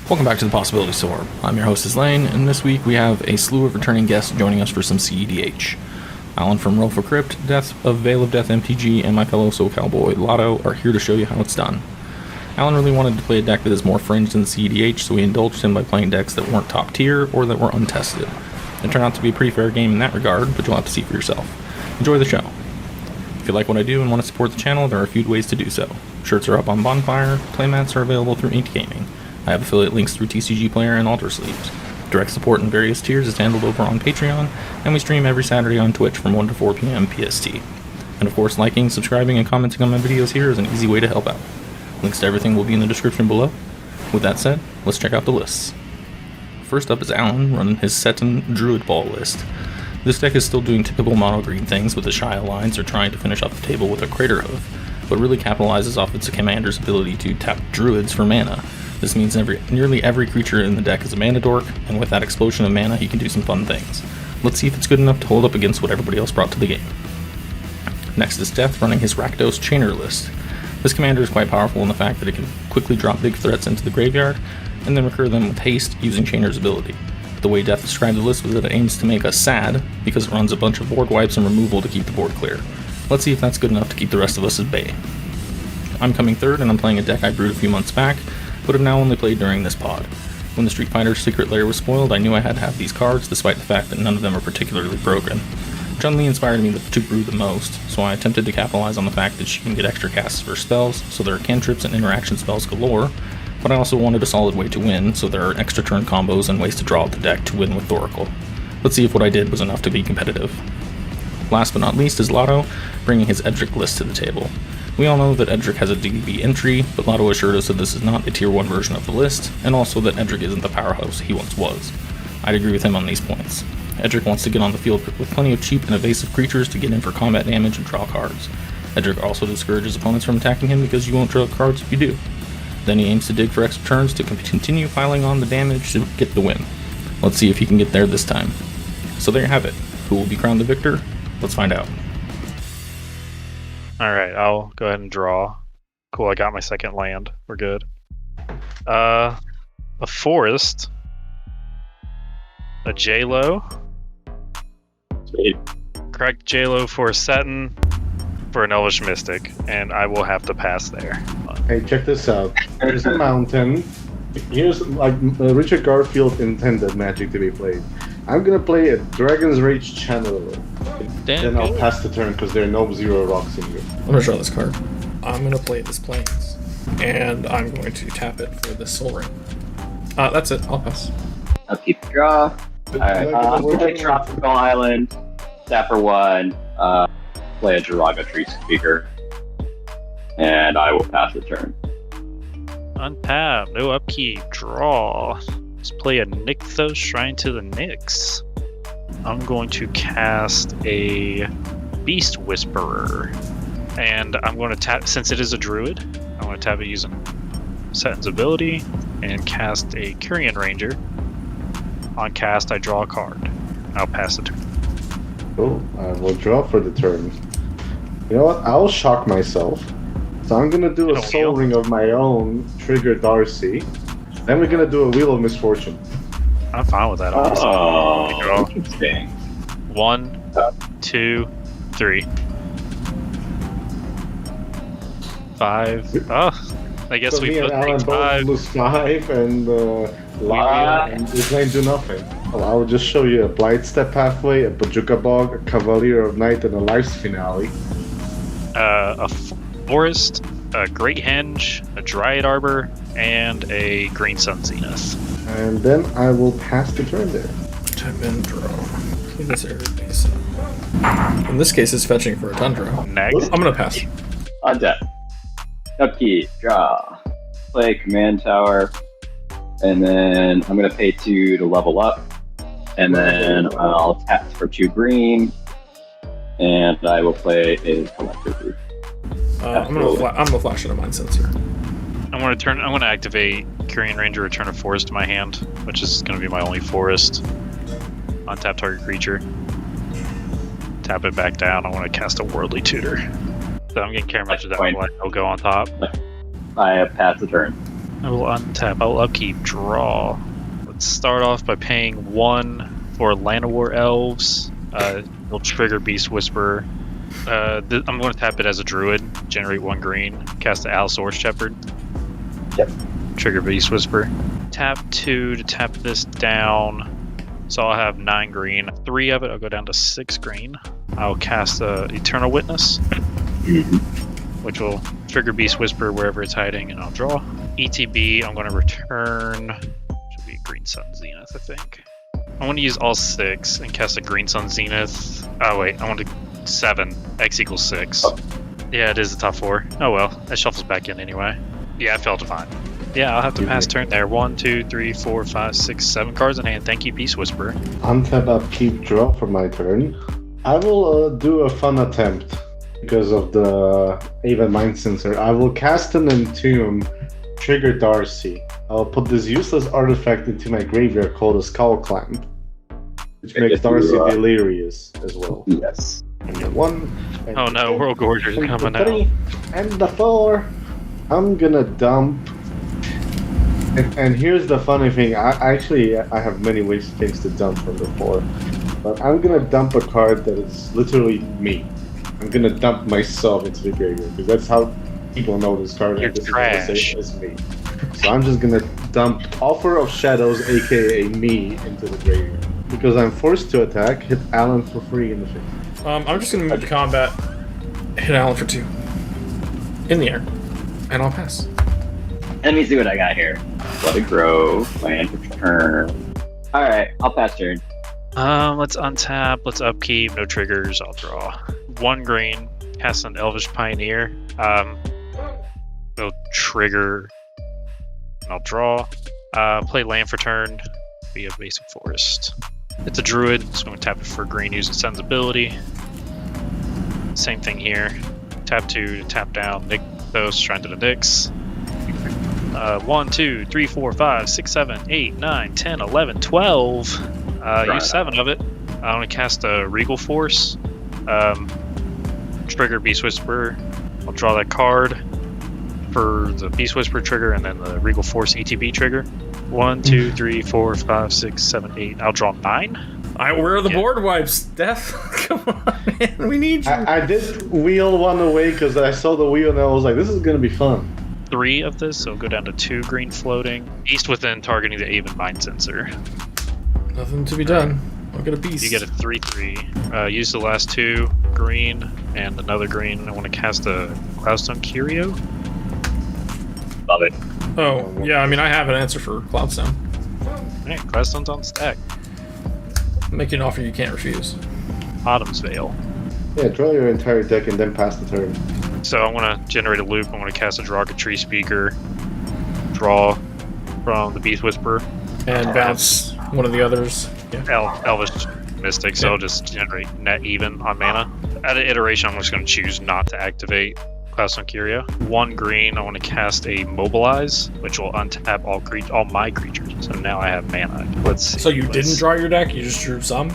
Welcome back to the Possibility Store. I'm your host, Lane, and this week we have a slew of returning guests joining us for some cEDH. Alan from Roll For Crypt, Veil of Death MTG, and my fellow SoCal boy, Lotto, are here to show you how it's done. Alan really wanted to play a deck that is more fringe than cEDH, so we indulged him by playing decks that weren't top tier or that were untested. It turned out to be a pretty fair game in that regard, but you'll have to see for yourself. Enjoy the show. If you like what I do and want to support the channel, there are a few ways to do so. Shirts are up on Bonfire, playmats are available through Inked Gaming. I have affiliate links through TCG Player and Alter Sleeves. Direct support in various tiers is handled over on Patreon, and we stream every Saturday on Twitch from 1 to 4 p.m. PST. And of course, liking, subscribing, and commenting on my videos here is an easy way to help out. Links to everything will be in the description below. With that said, let's check out the lists. First up is Alan, running his Seton Druid Ball list. This deck is still doing typical mono green things with the Shy Alliance or trying to finish off the table with a Crater Hoof, but really capitalizes off its commander's ability to tap Druids for mana. This means nearly every creature in the deck is a mana dork, and with that explosion of mana he can do some fun things. Let's see if it's good enough to hold up against what everybody else brought to the game. Next is Death, running his Rakdos Chainer list. This commander is quite powerful in the fact that it can quickly drop big threats into the graveyard, and then recur them with haste using Chainer's ability. The way Death described the list was that it aims to make us sad, because it runs a bunch of board wipes and removal to keep the board clear. Let's see if that's good enough to keep the rest of us at bay. I'm coming third, and I'm playing a deck I brewed a few months back, but have now only played during this pod. When the Street Fighter's Secret Lair was spoiled, I knew I had to have these cards, despite the fact that none of them are particularly broken. Chun-Li inspired me to brew the most, so I attempted to capitalize on the fact that she can get extra casts for spells, so there are cantrips and interaction spells galore, but I also wanted a solid way to win, so there are extra turn combos and ways to draw out the deck to win with Thoracle. Let's see if what I did was enough to be competitive. Last but not least is Lotto, bringing his Edric list to the table. We all know that Edric has a DB entry, but Lotto assured us that this is not a tier 1 version of the list, and also that Edric isn't the powerhouse he once was. I'd agree with him on these points. Edric wants to get on the field with plenty of cheap and evasive creatures to get in for combat damage and draw cards. Edric also discourages opponents from attacking him because you won't draw cards if you do. Then he aims to dig for extra turns to continue piling on the damage to get the win. Let's see if he can get there this time. So there you have it. Who will be crowned the victor? Let's find out. Alright, I'll go ahead and draw. Cool, I got my second land. We're good. A forest. A J-Lo. Sweet. Correct J-Lo for a Seton, for an Elvish Mystic, and I will have to pass there. Hey, check this out. There's a mountain. Here's like Richard Garfield intended Magic to be played. I'm gonna play a Dragon's Rage Channeler. Then I'll pass the turn because there are no 0 rocks in here. I'm gonna draw this card. I'm gonna play this Plains, and I'm going to tap it for this Soul Ring. That's it. I'll pass. I'll keep the draw. Alright, I'm going to Tropical Island, tap for 1, play a Derogatory Speaker, and I will pass the turn. Untap, no upkeep, draw. Let's play a Nykthos Shrine to the Nyx. I'm going to cast a Beast Whisperer. And I'm going to tap, since it is a druid, I'm going to tap it using Seton's ability and cast a Kyrian Ranger. On cast, I draw a card. I'll pass the turn. Cool. I will draw for the turn. You know what? I'll shock myself. So I'm gonna do a Soul Ring of my own, trigger Darcy. Then we're gonna do a Wheel of Misfortune. I'm fine with that, honestly. Oh, interesting. 1, 2, 3. 5. Oh, I guess So we me put and Alan both 5. lose 5, and Lara and Islaine do nothing. Well, I will just show you a Blightstep Pathway, a Bojuka Bog, a Cavalier of Night, and a Life's Finale. A forest, a Great Henge, a Dryad Arbor, and a Green Sun Zenith. And then I will pass the turn there. Tap in, draw. Clean this area base up. In this case, it's fetching for a Tundra. Next. I'm gonna pass. On deck. Upkeep, draw. Play Command Tower. And then I'm going to pay 2 to level up. And then I'll tap for 2 green. And I will play a Collector Roof. I'm gonna flash into Mind Sensor. I'm gonna activate Kyrian Ranger, return a forest to my hand, which is gonna be my only forest. Untap target creature. Tap it back down. I want to cast a Worldly Tutor. So I'm getting care much of that one. I'll go on top. I pass the turn. I will untap. I will upkeep. Draw. Let's start off by paying 1 for Llanowar Elves. It'll trigger Beast Whisperer. I'm going to tap it as a druid. Generate 1 green. Cast the Allosaurus Shepherd. Yep. Trigger Beast Whisperer. Tap 2 to tap this down. So I'll have 9 green. 3 of it, I'll go down to 6 green. I'll cast Eternal Witness, which will trigger Beast Whisper wherever it's hiding, and I'll draw. ETB, I'm going to return. Should be Green Sun Zenith, I think. I want to use all 6 and cast a Green Sun Zenith. Oh wait, I want to 7. X equals 6. Yeah, it is the top 4. Oh well, that shuffles back in anyway. Yeah, I felt fine. Yeah, I'll have to pass turn there. 1, 2, 3, 4, 5, 6, 7 cards in hand. Thank you, Beast Whisperer. Untap, upkeep, draw for my turn. I will do a fun attempt because of the Aven Mind Sensor. I will cast an Entomb, trigger Darcy. I'll put this useless artifact into my graveyard called a Skull Clamp, which makes Darcy delirious as well. Yes. And the 1. And Oh no, World Gorger's and coming the 3, out. and the 4. I'm gonna dump. And here's the funny thing. I have many things to dump from the 4. But I'm gonna dump a card that is literally me. I'm gonna dump myself into the graveyard because that's how people know this card. You're and this trash. is me. So I'm just gonna dump Offer of Shadows, aka me, into the graveyard because I'm forced to attack. Hit Alan for free in the face. I'm just gonna move to combat, hit Alan for 2 in the air, and I'll pass. Let me see what I got here. Let it grow. Land for turn. Alright, I'll pass turn. Let's untap. Let's upkeep. No triggers. I'll draw 1 green. Cast an Elvish Pioneer. It'll trigger. And I'll draw. Play land for turn via Basic Forest. It's a druid, so I'm going to tap it for green using Sun's ability. Same thing here. Tap 2 to tap down. Nick those. Shrine to the Nyx. 1, 2, 3, 4, 5, 6, 7, 8, 9, 10, 11, 12. Use 7 of it. I want to cast a Regal Force. Trigger Beast Whisperer. I'll draw that card for the Beast Whisperer trigger and then the Regal Force ETB trigger. 1, 2, 3, 4, 5, 6, 7, 8. I'll draw 9. Where are the board wipes, Death? Come on, man. We need you. I did wheel one away because I saw the wheel and I was like, this is gonna be fun. 3 of this, so go down to 2 green floating. Beast within targeting the Aven Mind Sensor. Nothing to be done. I'll get a beast. You get a 3/3. Use the last 2 green and another green. I want to cast a Cloudstone Curio. Love it. Oh, yeah, I mean, I have an answer for Cloudstone. Alright, Cloudstone's on stack. Make you an offer you can't refuse. Autumn's Veil. Yeah, draw your entire deck and then pass the turn. So I want to generate a loop. I want to cast a Draga Tree Speaker. Draw from the Beast Whisperer. And bounce one of the others. Yeah. Elvish Mystic, so I'll just generate net even on mana. At an iteration, I'm just going to choose not to activate Cloudstone Curio. 1 green, I want to cast a Mobilize, which will untap all my creatures. So now I have mana. Let's see. So you didn't draw your deck, you just drew some?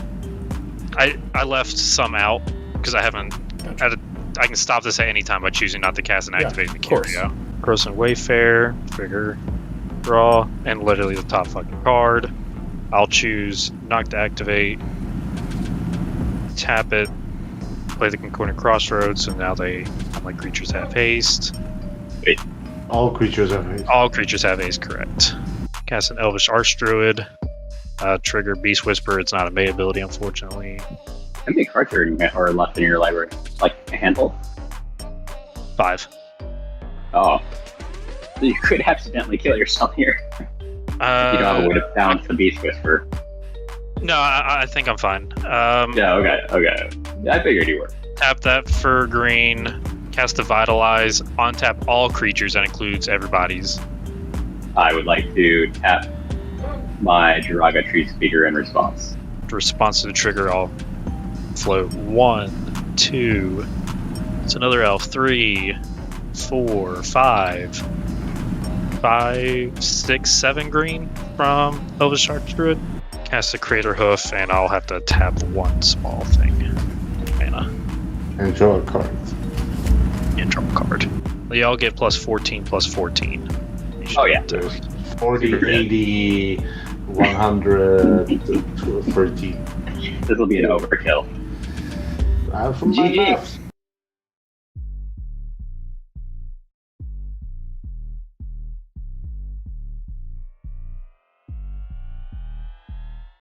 I left some out because I haven't. Gotcha. I can stop this at any time by choosing not to cast and activate the course. Curio. Crossing Wayfarer, trigger, draw, and literally the top fucking card. I'll choose not to activate, tap it, play the Concordant Crossroads, so now all my creatures have haste. Wait. All creatures have haste. All creatures have haste, correct. Cast an Elvish Archdruid, trigger Beast Whisper. It's not a May ability, unfortunately. How many cards are left in your library? Like a handful? 5. Oh. So you could accidentally kill yourself here. You don't have a way to bounce the Beast Whisper. No, I think I'm fine. Yeah, okay. I figured you were. Tap that for green, cast a Vitalize, untap all creatures, that includes everybody's. I would like to tap my Draga Tree Speaker in response. In response to the trigger, I'll float 1, 2, it's another elf, 3, 4, 5, 6, 7 green from Elvish Archdruid. Cast a Crater Hoof, and I'll have to tap 1 small thing. Mana. And draw a card. And draw a card. They all get +14/+14. Oh yeah. There's 40, 80, 100, 30. This will be an overkill. From my GG. maths.